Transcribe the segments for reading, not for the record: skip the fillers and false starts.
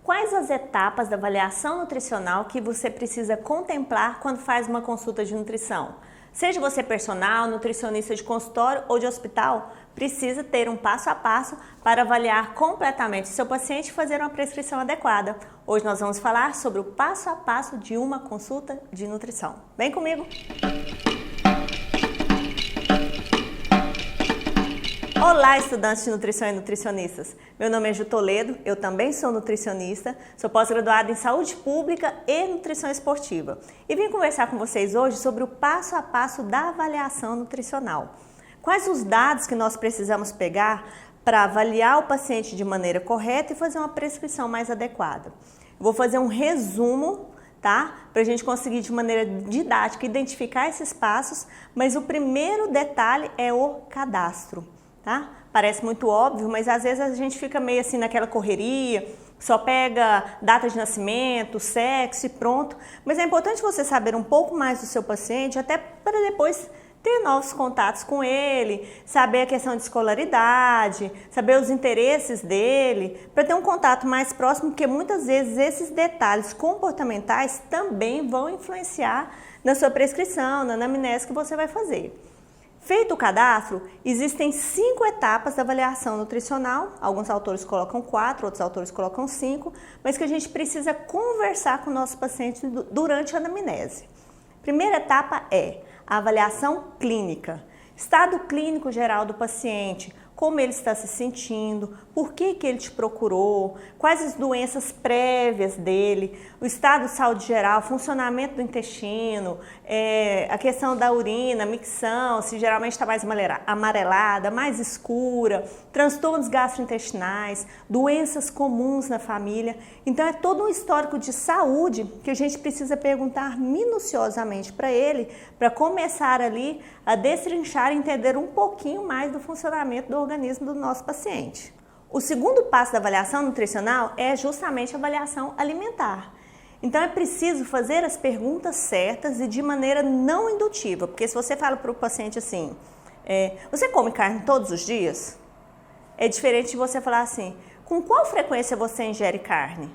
Quais as etapas da avaliação nutricional que você precisa contemplar quando faz uma consulta de nutrição? Seja você personal, nutricionista de consultório ou de hospital, precisa ter um passo a passo para avaliar completamente o seu paciente e fazer uma prescrição adequada. Hoje nós vamos falar sobre o passo a passo de uma consulta de nutrição. Vem comigo! Olá, estudantes de nutrição e nutricionistas! Meu nome é Ju Toledo, eu também sou nutricionista, sou pós-graduada em saúde pública e nutrição esportiva e vim conversar com vocês hoje sobre o passo a passo da avaliação nutricional. Quais os dados que nós precisamos pegar para avaliar o paciente de maneira correta e fazer uma prescrição mais adequada? Vou fazer um resumo, tá? Para a gente conseguir de maneira didática identificar esses passos, mas o primeiro detalhe é o cadastro. Tá? Parece muito óbvio, mas às vezes a gente fica meio assim naquela correria, só pega data de nascimento, sexo e pronto. Mas é importante você saber um pouco mais do seu paciente, até para depois ter novos contatos com ele, saber a questão de escolaridade, saber os interesses dele, para ter um contato mais próximo, porque muitas vezes esses detalhes comportamentais também vão influenciar na sua prescrição, na anamnese que você vai fazer. Feito o cadastro, existem 5 etapas da avaliação nutricional, alguns autores colocam 4, outros autores colocam 5, mas que a gente precisa conversar com o nosso paciente durante a anamnese. Primeira etapa é a avaliação clínica, estado clínico geral do paciente, como ele está se sentindo, por que ele te procurou, quais as doenças prévias dele, o estado de saúde geral, funcionamento do intestino, a questão da urina, micção, se geralmente está mais amarelada, mais escura, transtornos gastrointestinais, doenças comuns na família. Então é todo um histórico de saúde que a gente precisa perguntar minuciosamente para ele, para começar ali a destrinchar e entender um pouquinho mais do funcionamento do organismo do nosso paciente. O segundo passo da avaliação nutricional é justamente a avaliação alimentar. Então é preciso fazer as perguntas certas e de maneira não indutiva, porque se você fala para o paciente assim, você come carne todos os dias? É diferente de você falar assim, com qual frequência você ingere carne?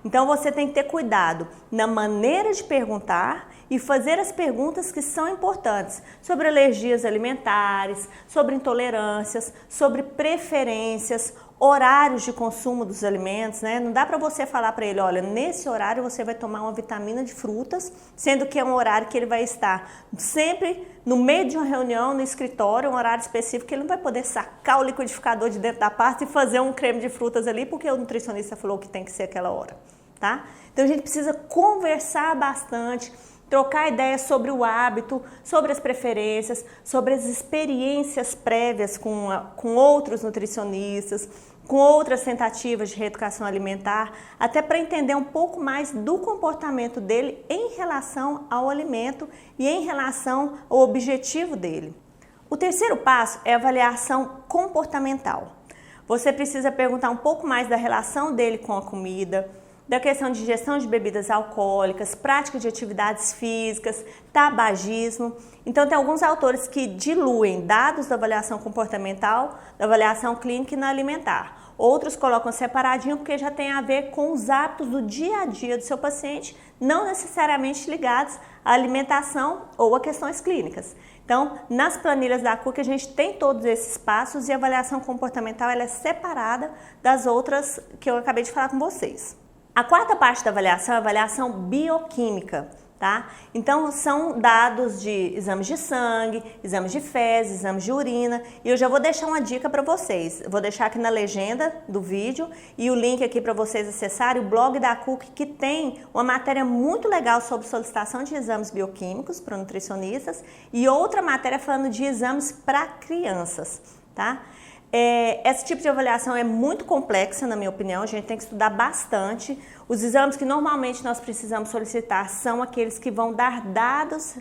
Então você tem que ter cuidado na maneira de perguntar e fazer as perguntas que são importantes sobre alergias alimentares, sobre intolerâncias, sobre preferências, horários de consumo dos alimentos, né? Não dá para você falar para ele, olha, nesse horário você vai tomar uma vitamina de frutas, sendo que é um horário que ele vai estar sempre no meio de uma reunião, no escritório, um horário específico, que ele não vai poder sacar o liquidificador de dentro da pasta e fazer um creme de frutas ali, porque o nutricionista falou que tem que ser aquela hora, tá? Então a gente precisa conversar bastante, trocar ideias sobre o hábito, sobre as preferências, sobre as experiências prévias com outros nutricionistas, com outras tentativas de reeducação alimentar, até para entender um pouco mais do comportamento dele em relação ao alimento e em relação ao objetivo dele. O terceiro passo é a avaliação comportamental. Você precisa perguntar um pouco mais da relação dele com a comida, da questão de ingestão de bebidas alcoólicas, prática de atividades físicas, tabagismo. Então tem alguns autores que diluem dados da avaliação comportamental, da avaliação clínica e na alimentar. Outros colocam separadinho porque já tem a ver com os hábitos do dia a dia do seu paciente, não necessariamente ligados à alimentação ou a questões clínicas. Então, nas planilhas da CUC a gente tem todos esses passos e a avaliação comportamental ela é separada das outras que eu acabei de falar com vocês. A quarta parte da avaliação é a avaliação bioquímica, tá? Então são dados de exames de sangue, exames de fezes, exames de urina, e eu já vou deixar uma dica para vocês. Eu vou deixar aqui na legenda do vídeo e o link aqui para vocês acessarem o blog da CUC, que tem uma matéria muito legal sobre solicitação de exames bioquímicos para nutricionistas e outra matéria falando de exames para crianças, tá? Esse tipo de avaliação é muito complexa, na minha opinião, a gente tem que estudar bastante. Os exames que normalmente nós precisamos solicitar são aqueles que vão dar dados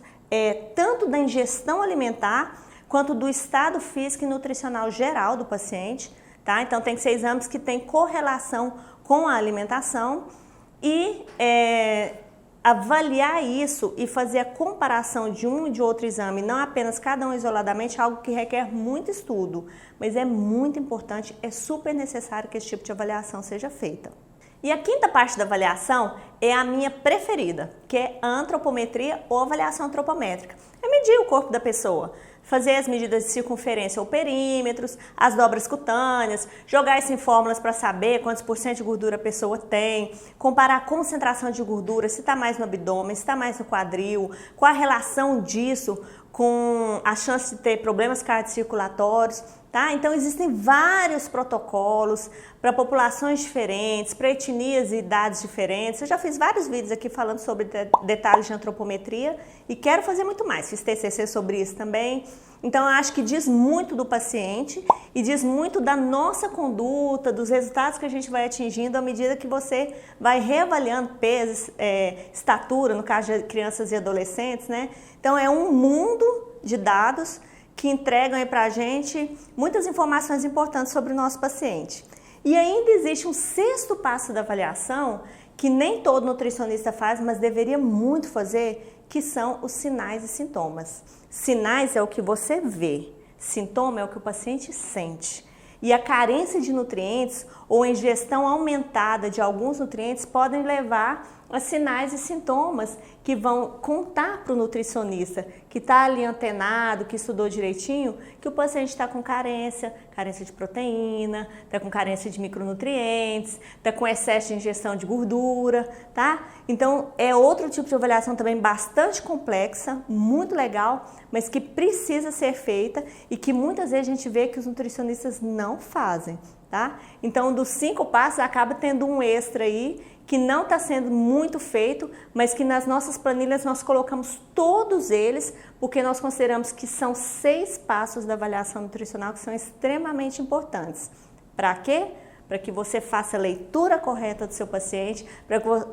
tanto da ingestão alimentar quanto do estado físico e nutricional geral do paciente, tá? Então tem que ser exames que têm correlação com a alimentação e avaliar isso e fazer a comparação de um e de outro exame, não apenas cada um isoladamente, é algo que requer muito estudo, mas é muito importante, é super necessário que esse tipo de avaliação seja feita. E a quinta parte da avaliação é a minha preferida, que é a antropometria ou avaliação antropométrica. É medir o corpo da pessoa, fazer as medidas de circunferência ou perímetros, as dobras cutâneas, jogar isso em fórmulas para saber quantos por cento de gordura a pessoa tem, comparar a concentração de gordura, se está mais no abdômen, se está mais no quadril, qual a relação disso com a chance de ter problemas cardiocirculatórios, tá? Então existem vários protocolos para populações diferentes, para etnias e idades diferentes. Eu já fiz vários vídeos aqui falando sobre detalhes de antropometria e quero fazer muito mais. Fiz TCC sobre isso também. Então eu acho que diz muito do paciente e diz muito da nossa conduta, dos resultados que a gente vai atingindo à medida que você vai reavaliando peso, estatura, no caso de crianças e adolescentes, né? Então é um mundo de dados que entregam aí pra gente muitas informações importantes sobre o nosso paciente. E ainda existe um sexto passo da avaliação que nem todo nutricionista faz, mas deveria muito fazer, que são os sinais e sintomas. Sinais é o que você vê, sintoma é o que o paciente sente. E a carência de nutrientes ou a ingestão aumentada de alguns nutrientes podem levar a sinais e sintomas que vão contar para o nutricionista, que está ali antenado, que estudou direitinho, que o paciente está com carência de proteína, está com carência de micronutrientes, está com excesso de ingestão de gordura, tá? Então é outro tipo de avaliação também bastante complexa, muito legal, mas que precisa ser feita e que muitas vezes a gente vê que os nutricionistas não fazem, tá? Então dos 5 passos acaba tendo um extra aí, que não está sendo muito feito, mas que nas nossas planilhas nós colocamos todos eles, porque nós consideramos que são 6 passos da avaliação nutricional que são extremamente importantes. Para quê? Para que você faça a leitura correta do seu paciente,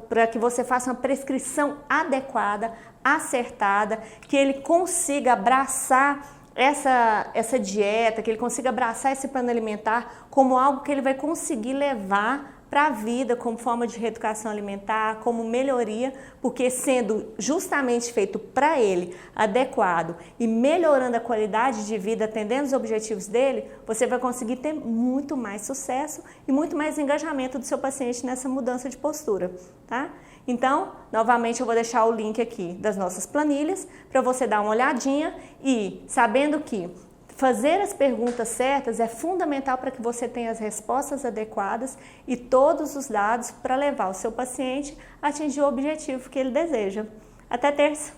para que você faça uma prescrição adequada, acertada, que ele consiga abraçar essa dieta, que ele consiga abraçar esse plano alimentar como algo que ele vai conseguir levar para a vida, como forma de reeducação alimentar, como melhoria, porque sendo justamente feito para ele, adequado e melhorando a qualidade de vida, atendendo os objetivos dele, você vai conseguir ter muito mais sucesso e muito mais engajamento do seu paciente nessa mudança de postura, tá? Então, novamente eu vou deixar o link aqui das nossas planilhas para você dar uma olhadinha e sabendo que fazer as perguntas certas é fundamental para que você tenha as respostas adequadas e todos os dados para levar o seu paciente a atingir o objetivo que ele deseja. Até terça!